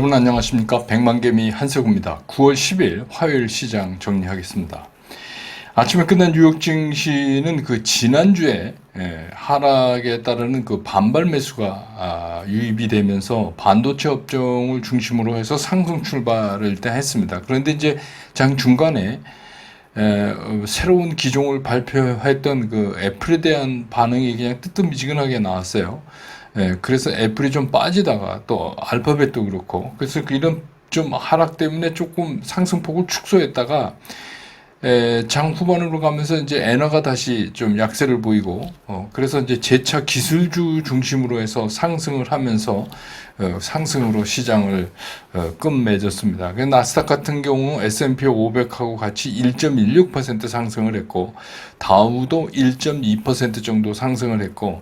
여러분 안녕하십니까? 백만개미 한세구입니다. 9월 10일 화요일 시장 정리하겠습니다. 아침에 끝난 뉴욕 증시는 그 지난주에 하락에 따르는 그 반발 매수가 유입이 되면서 반도체 업종을 중심으로 해서 상승 출발을 일단 했습니다. 그런데 이제 장 중간에 새로운 기종을 발표했던 그 애플에 대한 반응이 그냥 뜨뜻미지근하게 나왔어요. 그래서 애플이 좀 빠지다가 또 알파벳도 그렇고, 그래서 이런 좀 하락 때문에 조금 상승폭을 축소했다가 장 후반으로 가면서 이제 엔화가 다시 좀 약세를 보이고, 그래서 이제 재차 기술주 중심으로 해서 상승을 하면서 상승으로 시장을 끝맺었습니다. 나스닥 같은 경우 S&P 500하고 같이 1.16% 상승을 했고, 다우도 1.2% 정도 상승을 했고,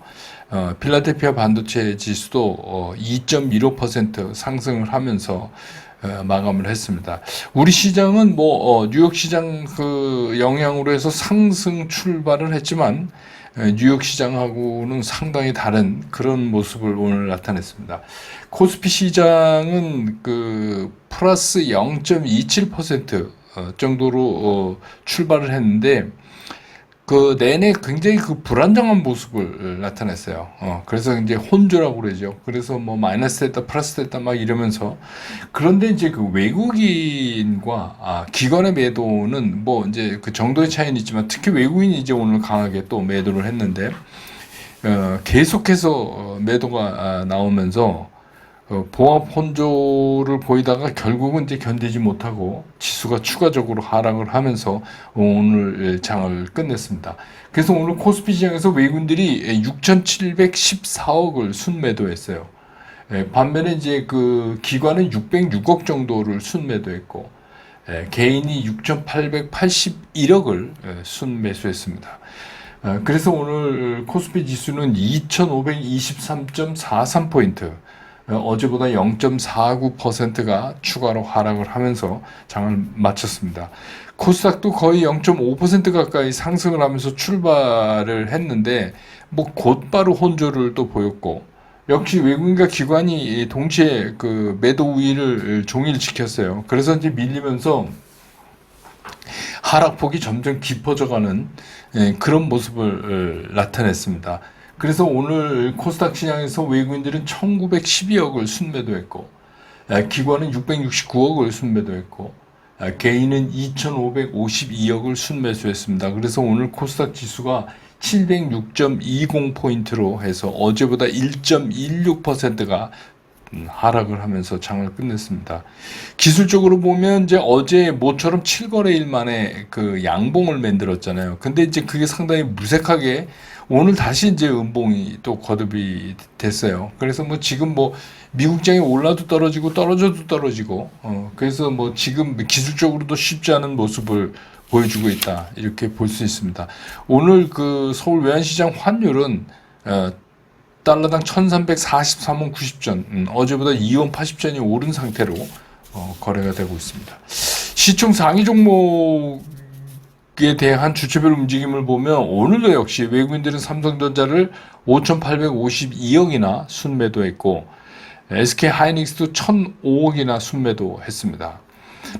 필라델피아 반도체 지수도 2.15% 상승을 하면서 마감을 했습니다. 우리 시장은 뉴욕 시장 그 영향으로 해서 상승 출발을 했지만 뉴욕 시장하고는 상당히 다른 그런 모습을 오늘 나타냈습니다. 코스피 시장은 그 플러스 0.27% 정도로 출발을 했는데 그 내내 굉장히 그 불안정한 모습을 나타냈어요. 그래서 이제 혼조라고 그러죠. 그래서 뭐 마이너스 됐다, 플러스 됐다 막 이러면서. 그런데 이제 그 외국인과 기관의 매도는 뭐 이제 그 정도의 차이는 있지만 특히 외국인이 이제 오늘 강하게 또 매도를 했는데, 계속해서 매도가 나오면서 보합 혼조를 보이다가 결국은 이제 견디지 못하고 지수가 추가적으로 하락을 하면서 오늘 장을 끝냈습니다. 그래서 오늘 코스피 시장에서 외국인들이 6,714억을 순매도했어요. 반면에 이제 그 기관은 606억 정도를 순매도했고, 개인이 6,881억을 순매수했습니다. 그래서 오늘 코스피 지수는 2,523.43포인트, 어제보다 0.49%가 추가로 하락을 하면서 장을 마쳤습니다. 코스닥도 거의 0.5% 가까이 상승을 하면서 출발을 했는데 뭐 곧바로 혼조를 또 보였고, 역시 외국인과 기관이 동시에 그 매도 우위를 종일 지켰어요. 그래서 이제 밀리면서 하락폭이 점점 깊어져가는 그런 모습을 나타냈습니다. 그래서 오늘 코스닥 시장에서 외국인들은 1912억을 순매도했고, 기관은 669억을 순매도했고, 개인은 2552억을 순매수했습니다. 그래서 오늘 코스닥 지수가 706.20포인트로 해서 어제보다 1.16%가 하락을 하면서 장을 끝냈습니다. 기술적으로 보면 이제 어제 모처럼 7거래일 만에 그 양봉을 만들었잖아요. 근데 이제 그게 상당히 무색하게 오늘 다시 이제 음봉이 또 거듭이 됐어요. 그래서 뭐 지금 뭐 미국장이 올라도 떨어지고 떨어져도 떨어지고, 그래서 뭐 지금 기술적으로도 쉽지 않은 모습을 보여주고 있다, 이렇게 볼 수 있습니다. 오늘 그 서울 외환시장 환율은 달러당 1343원 90전, 어제보다 2원 80전이 오른 상태로 거래가 되고 있습니다. 시총 상위 종목에 대한 주체별 움직임을 보면 오늘도 역시 외국인들은 삼성전자를 5,852억이나 순매도했고, SK 하이닉스도 1,005억이나 순매도했습니다.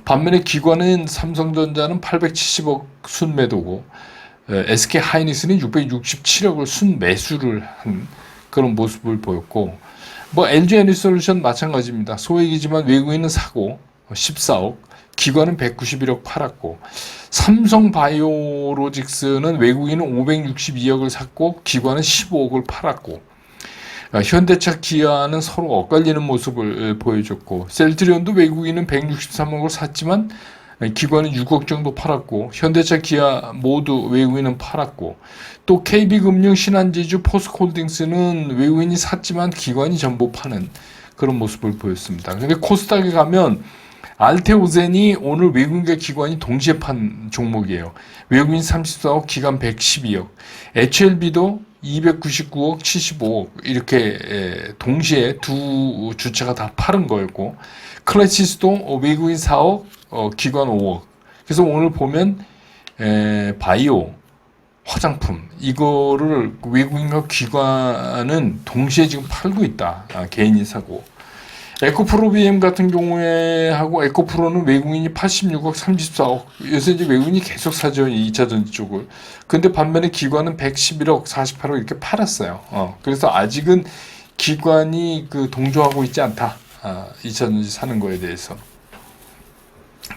반면에 기관은 삼성전자는 870억 순매도고, SK 하이닉스는 667억을 순매수를 한 그런 모습을 보였고, 뭐 LG 에너지솔루션 마찬가지입니다. 소액이지만 외국인은 사고 14억, 기관은 191억 팔았고, 삼성바이오로직스는 외국인은 562억을 샀고 기관은 15억을 팔았고, 현대차 기아는 서로 엇갈리는 모습을 보여줬고, 셀트리온도 외국인은 163억을 샀지만 기관은 6억 정도 팔았고, 현대차 기아 모두 외국인은 팔았고, 또 KB금융, 신한지주, 포스코홀딩스는 외국인이 샀지만 기관이 전부 파는 그런 모습을 보였습니다. 근데 코스닥에 가면 알테오젠이 오늘 외국인과 기관이 동시에 판 종목이에요. 외국인 34억, 기관 112억. HLB도 299억, 75억 이렇게 동시에 두 주체가 다 팔은 거였고, 클래시스도 외국인 4억, 기관 5억. 그래서 오늘 보면 바이오, 화장품 이거를 외국인과 기관은 동시에 지금 팔고 있다. 개인이 사고. 에코프로 BM 같은 경우에 하고 에코프로는 외국인이 86억 34억 요새 이제 외국인이 계속 사죠. 이 2차 전지 쪽을. 근데 반면에 기관은 111억 48억 이렇게 팔았어요. 그래서 아직은 기관이 그 동조하고 있지 않다. 2차 전지 사는 거에 대해서.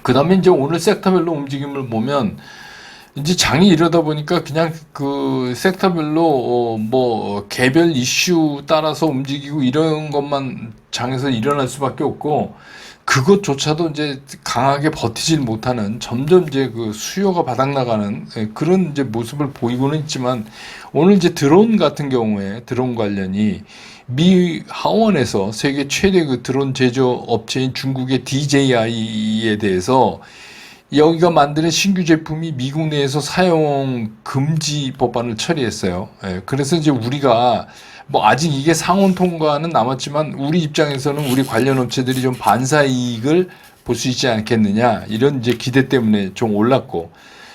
그 다음에 이제 오늘 섹터별로 움직임을 보면 이제 장이 이러다 보니까 그냥 그 섹터별로 뭐 개별 이슈 따라서 움직이고 이런 것만 장에서 일어날 수밖에 없고 그것조차도 이제 강하게 버티질 못하는 점점 이제 그 수요가 바닥나가는 그런 이제 모습을 보이고는 있지만 오늘 이제 드론 같은 경우에 드론 관련이 미 하원에서 세계 최대 그 드론 제조 업체인 중국의 DJI에 대해서 여기가 만드는 신규 제품이 미국 내에서 사용 금지 법안을 처리했어요. 그래서 이제 우리가 뭐 아직 이게 상원 통과는 남았지만 우리 입장에서는 우리 관련 업체들이 좀 반사 이익을 볼 수 있지 않겠느냐 이런 이제 기대 때문에 좀 올랐고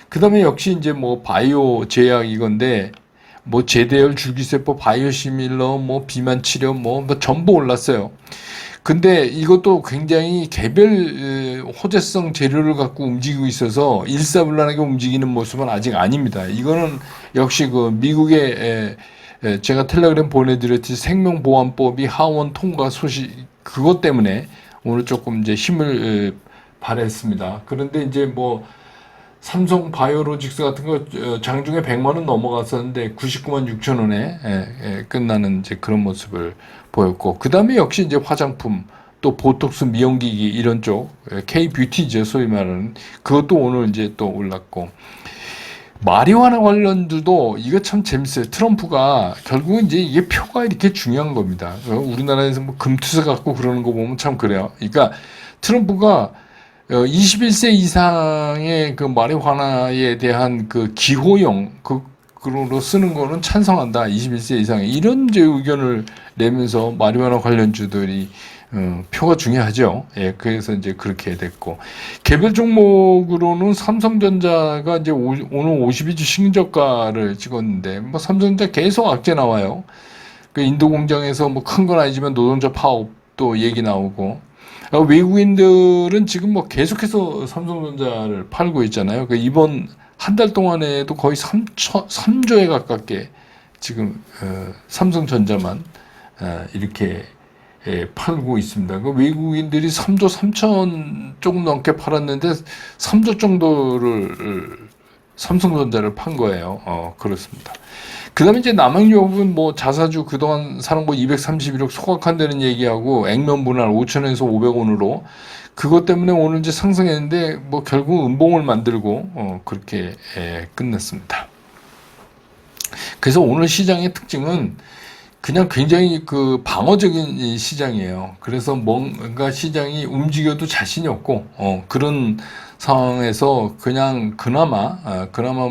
그 다음에 역시 이제 뭐 바이오 제약 이건데 뭐 제대열 줄기세포 바이오시밀러 뭐 비만 치료 뭐 전부 올랐어요. 근데 이것도 굉장히 개별 호재성 재료를 갖고 움직이고 있어서 일사불란하게 움직이는 모습은 아직 아닙니다. 이거는 역시 그 미국의 제가 텔레그램 보내드렸듯이 생명보안법이 하원 통과 소식 그것 때문에 오늘 조금 이제 힘을 발휘했습니다. 그런데 이제 뭐 삼성 바이오로직스 같은 거 장중에 100만 원 넘어갔었는데 99만 6천 원에 끝나는 이제 그런 모습을 보였고 그 다음에 역시 이제 화장품 또 보톡스 미용기기 이런 쪽 K-뷰티죠 소위 말하는 그것도 오늘 이제 또 올랐고 마리화나 관련주도 이거 참 재밌어요. 트럼프가 결국은 이제 이게 표가 이렇게 중요한 겁니다. 우리나라에서 뭐 금투사 갖고 그러는 거 보면 참 그래요. 그러니까 트럼프가 21세 이상의 그 마리화나에 대한 그 기호용 그로 쓰는 거는 찬성한다. 21세 이상에 이런 이제 의견을 내면서 마리화나 관련주들이 표가 중요하죠. 예, 그래서 이제 그렇게 됐고 개별 종목으로는 삼성전자가 이제 오늘 52주 신저가를 찍었는데 뭐 삼성전자 계속 악재 나와요. 그 인도 공장에서 뭐 큰 건 아니지만 노동자 파업도 얘기 나오고 외국인들은 지금 뭐 계속해서 삼성전자를 팔고 있잖아요. 그 이번 한 달 동안에도 거의 3조에 가깝게 지금 삼성전자만 이렇게 팔고 있습니다. 그 외국인들이 3조 3천 조금 넘게 팔았는데 3조 정도를 삼성전자를 판 거예요. 그렇습니다. 그 다음에 이제 남양유업은 뭐 자사주 그동안 사는 거 231억 소각한다는 얘기하고 액면 분할 5천에서 500원으로 그것 때문에 오늘 이제 상승했는데 뭐 결국 음봉을 만들고 그렇게 끝냈습니다. 그래서 오늘 시장의 특징은 그냥 굉장히 그 방어적인 시장이에요. 그래서 뭔가 시장이 움직여도 자신이 없고 그런 상황에서 그냥 그나마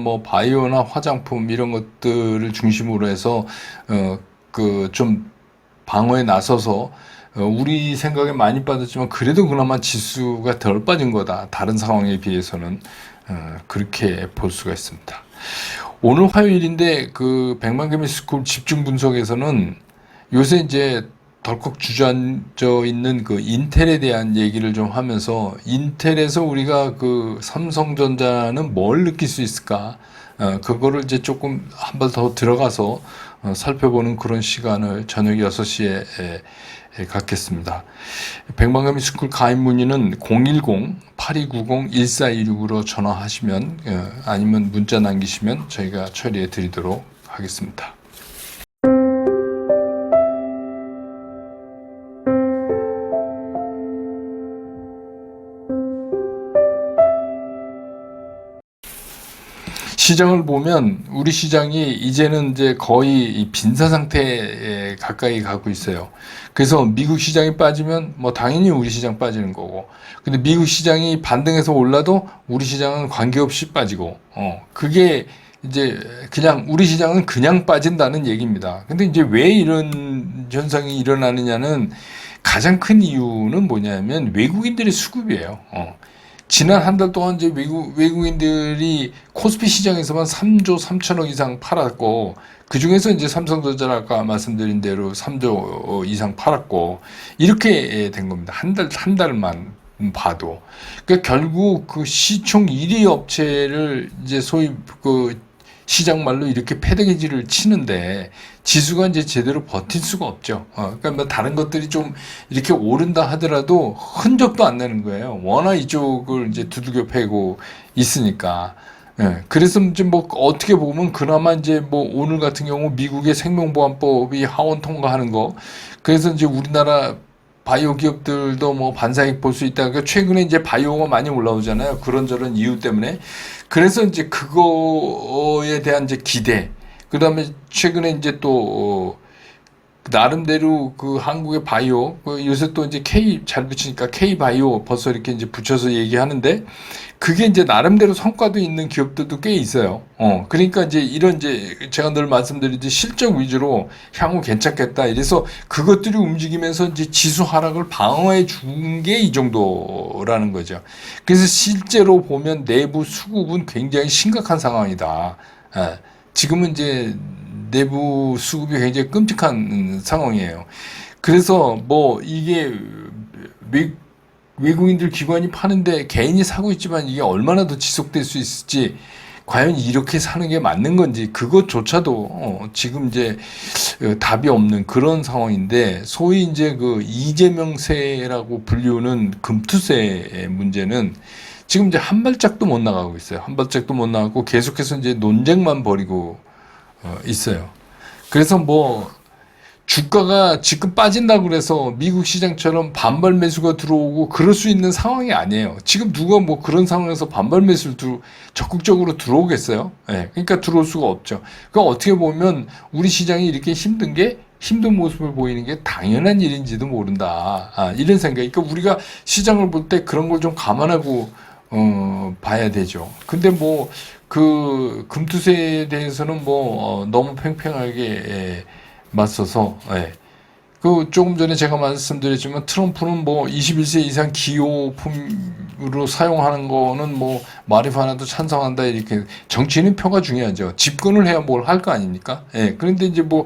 뭐 바이오나 화장품 이런 것들을 중심으로 해서 그 좀 방어에 나서서 우리 생각에 많이 빠졌지만 그래도 그나마 지수가 덜 빠진 거다. 다른 상황에 비해서는 그렇게 볼 수가 있습니다. 오늘 화요일인데 그 백만개미 스쿨 집중 분석에서는 요새 이제 덜컥 주저앉아 있는 그 인텔에 대한 얘기를 좀 하면서 인텔에서 우리가 그 삼성전자는 뭘 느낄 수 있을까? 그거를 이제 조금 한 번 더 들어가서 살펴보는 그런 시간을 저녁 6시에 갖겠습니다. 백만개미 스쿨 가입 문의는 010-8290-1426으로 전화하시면 아니면 문자 남기시면 저희가 처리해 드리도록 하겠습니다. 시장을 보면 우리 시장이 이제는 이제 거의 빈사 상태에 가까이 가고 있어요. 그래서 미국 시장이 빠지면 뭐 당연히 우리 시장 빠지는 거고, 근데 미국 시장이 반등해서 올라도 우리 시장은 관계없이 빠지고, 그게 이제 그냥 우리 시장은 그냥 빠진다는 얘기입니다. 근데 이제 왜 이런 현상이 일어나느냐는 가장 큰 이유는 뭐냐면 외국인들의 수급이에요. 지난 한 달 동안 이제 외국인들이 코스피 시장에서만 3조 3천억 이상 팔았고, 그 중에서 이제 삼성전자 아까 말씀드린 대로 3조 이상 팔았고, 이렇게 된 겁니다. 한 달만 봐도. 그러니까 결국 그 시총 1위 업체를 이제 소위 그 시장 말로 이렇게 패대기질을 치는데 지수가 이제 제대로 버틸 수가 없죠. 그러니까 뭐 다른 것들이 좀 이렇게 오른다 하더라도 흔적도 안 나는 거예요. 워낙 이쪽을 이제 두들겨 패고 있으니까. 예, 그래서 이제 뭐 어떻게 보면 그나마 이제 뭐 오늘 같은 경우 미국의 생명보험법이 하원 통과하는 거, 그래서 이제 우리나라 바이오 기업들도 뭐 반사익 볼 수 있다. 그러니까 최근에 이제 바이오가 많이 올라오잖아요. 그런저런 이유 때문에. 그래서 이제 그거에 대한 이제 기대. 그 다음에 최근에 이제 또, 나름대로 그 한국의 바이오, 요새 또 이제 K 잘 붙이니까 K 바이오 벌써 이렇게 이제 붙여서 얘기하는데, 그게 이제 나름대로 성과도 있는 기업들도 꽤 있어요. 그러니까 이제 이런 이제 제가 늘 말씀드리듯이 실적 위주로 향후 괜찮겠다. 이래서 그것들이 움직이면서 이제 지수 하락을 방어해 준 게 이 정도라는 거죠. 그래서 실제로 보면 내부 수급은 굉장히 심각한 상황이다. 지금은 이제 내부 수급이 굉장히 끔찍한 상황이에요. 그래서 뭐 이게 외국인들 기관이 파는데 개인이 사고 있지만 이게 얼마나 더 지속될 수 있을지, 과연 이렇게 사는 게 맞는 건지 그것조차도 지금 이제 답이 없는 그런 상황인데, 소위 이제 그 이재명세라고 불리우는 금투세의 문제는 지금 이제 한 발짝도 못 나가고 있어요. 한 발짝도 못 나가고 계속해서 이제 논쟁만 벌이고 있어요. 그래서 뭐 주가가 지금 빠진다고 그래서 미국 시장처럼 반발 매수가 들어오고 그럴 수 있는 상황이 아니에요. 지금 누가 뭐 그런 상황에서 반발 매수를 적극적으로 들어오겠어요? 네, 그러니까 들어올 수가 없죠. 그러니까 어떻게 보면 우리 시장이 이렇게 힘든 모습을 보이는 게 당연한 일인지도 모른다. 이런 생각. 그러니까 우리가 시장을 볼 때 그런 걸 좀 감안하고 봐야 되죠. 근데 뭐 그 금투세에 대해서는 뭐 너무 팽팽하게 맞서서, 예. 그 조금 전에 제가 말씀드렸지만 트럼프는 뭐 21세 이상 기호품으로 사용하는 거는 뭐 마리화나도 찬성한다, 이렇게. 정치인은 표가 중요하죠. 집권을 해야 뭘 할 거 아닙니까? 예. 그런데 이제 뭐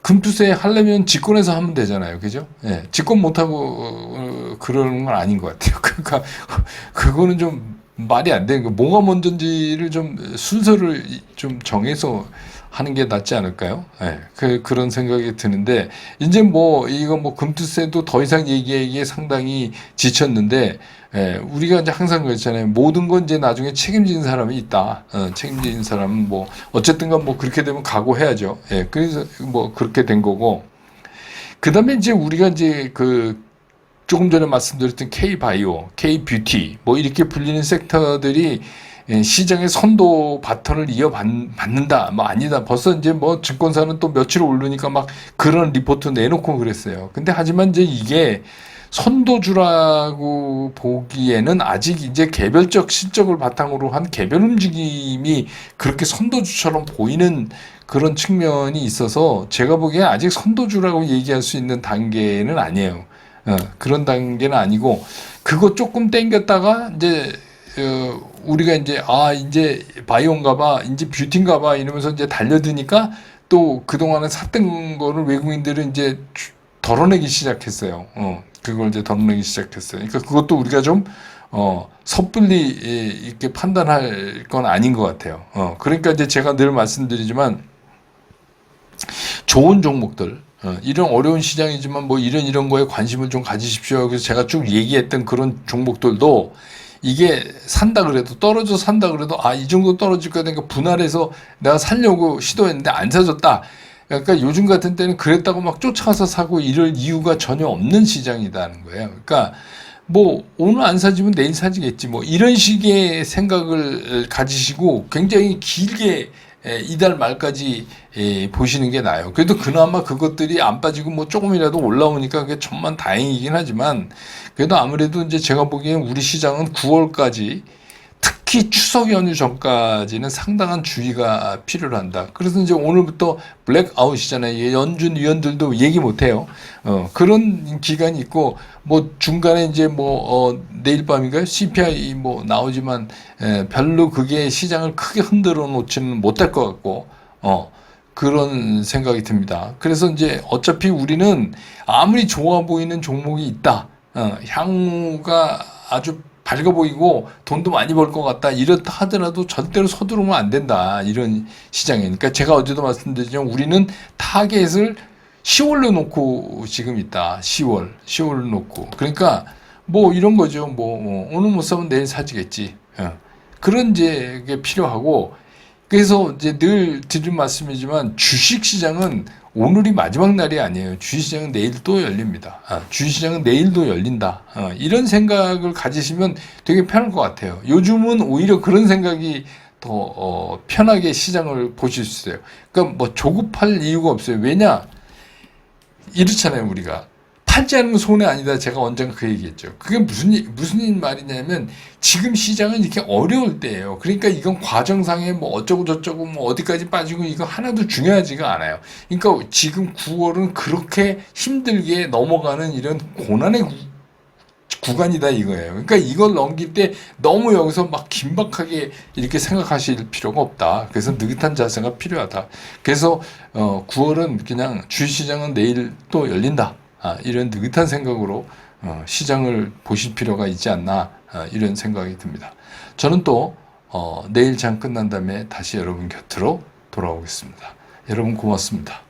금투세 하려면 집권해서 하면 되잖아요. 그죠? 예. 집권 못하고 그러는 건 아닌 것 같아요. 그러니까 그거는 좀 말이 안 되는 거. 뭐가 먼저인지를 좀 순서를 좀 정해서 하는 게 낫지 않을까요? 예, 그런 생각이 드는데, 이제 뭐, 이거 뭐, 금투세도 더 이상 얘기하기에 상당히 지쳤는데, 예, 우리가 이제 항상 그랬잖아요. 모든 건 이제 나중에 책임지는 사람이 있다. 책임지는 사람은 뭐, 어쨌든 간 뭐, 그렇게 되면 각오해야죠. 예, 그래서 뭐, 그렇게 된 거고. 그 다음에 이제 우리가 이제 조금 전에 말씀드렸던 K-바이오, K-뷰티, 뭐, 이렇게 불리는 섹터들이 시장의 선도 바톤을 이어받는다. 뭐 아니다. 벌써 이제 뭐 증권사는 또 며칠 오르니까 막 그런 리포트 내놓고 그랬어요. 근데 하지만 이제 이게 선도주라고 보기에는 아직 이제 개별적 실적을 바탕으로 한 개별 움직임이 그렇게 선도주처럼 보이는 그런 측면이 있어서 제가 보기엔 아직 선도주라고 얘기할 수 있는 단계는 아니에요. 그런 단계는 아니고, 그거 조금 땡겼다가 이제 우리가 이제 바이오인가 봐, 이제 뷰티인가 봐 이러면서 이제 달려드니까 또 그동안에 샀던 거를 외국인들은 이제 덜어내기 시작했어요. 그걸 이제 덜어내기 시작했어요. 그러니까 그것도 우리가 좀 섣불리 이렇게 판단할 건 아닌 것 같아요. 그러니까 이제 제가 늘 말씀드리지만 좋은 종목들, 이런 어려운 시장이지만 뭐 이런 거에 관심을 좀 가지십시오. 그래서 제가 쭉 얘기했던 그런 종목들도 이게 산다 그래도, 떨어져 산다 그래도, 이 정도 떨어질 거야. 그러니까 분할해서 내가 살려고 시도했는데 안 사줬다. 그러니까 요즘 같은 때는 그랬다고 막 쫓아가서 사고 이럴 이유가 전혀 없는 시장이라는 거예요. 그러니까 뭐 오늘 안 사지면 내일 사지겠지. 뭐 이런 식의 생각을 가지시고 굉장히 길게 이달 말까지 보시는 게 나아요. 그래도 그나마 그것들이 안 빠지고 뭐 조금이라도 올라오니까 그게 천만 다행이긴 하지만, 그래도 아무래도 이제 제가 보기엔 우리 시장은 9월까지, 특히 특히 추석 연휴 전까지는 상당한 주의가 필요한다. 그래서 이제 오늘부터 블랙아웃이잖아요. 연준 위원들도 얘기 못해요. 그런 기간이 있고, 뭐 중간에 이제 내일 밤인가요? CPI 뭐 나오지만 별로 그게 시장을 크게 흔들어 놓지는 못할 것 같고, 그런 생각이 듭니다. 그래서 이제 어차피 우리는 아무리 좋아 보이는 종목이 있다. 향후가 아주 밝아 보이고 돈도 많이 벌 것 같다. 이렇다 하더라도 절대로 서두르면 안 된다. 이런 시장이니까 그러니까 제가 어제도 말씀드렸지만 우리는 타겟을 10월로 놓고 지금 있다. 10월 놓고. 그러니까 뭐 이런 거죠. 오늘 못 사면 내일 사지겠지. 그런 이제 게 필요하고 그래서 이제 늘 드린 말씀이지만 주식 시장은 오늘이 마지막 날이 아니에요. 주식시장은 내일 또 열립니다. 주식시장은 내일도 열린다. 이런 생각을 가지시면 되게 편할 것 같아요. 요즘은 오히려 그런 생각이 더 편하게 시장을 보실 수 있어요. 그러니까 뭐 조급할 이유가 없어요. 왜냐? 이렇잖아요, 우리가. 팔지 않으면 손해 아니다. 제가 언젠가 그 얘기했죠. 그게 무슨 말이냐면 지금 시장은 이렇게 어려울 때예요. 그러니까 이건 과정상에 뭐 어쩌고 저쩌고 뭐 어디까지 빠지고 이거 하나도 중요하지가 않아요. 그러니까 지금 9월은 그렇게 힘들게 넘어가는 이런 고난의 구간이다 이거예요. 그러니까 이걸 넘길 때 너무 여기서 막 긴박하게 이렇게 생각하실 필요가 없다. 그래서 느긋한 자세가 필요하다. 그래서 9월은 그냥 주식시장은 내일 또 열린다. 이런 느긋한 생각으로 시장을 보실 필요가 있지 않나 이런 생각이 듭니다. 저는 또 내일 장 끝난 다음에 다시 여러분 곁으로 돌아오겠습니다. 여러분 고맙습니다.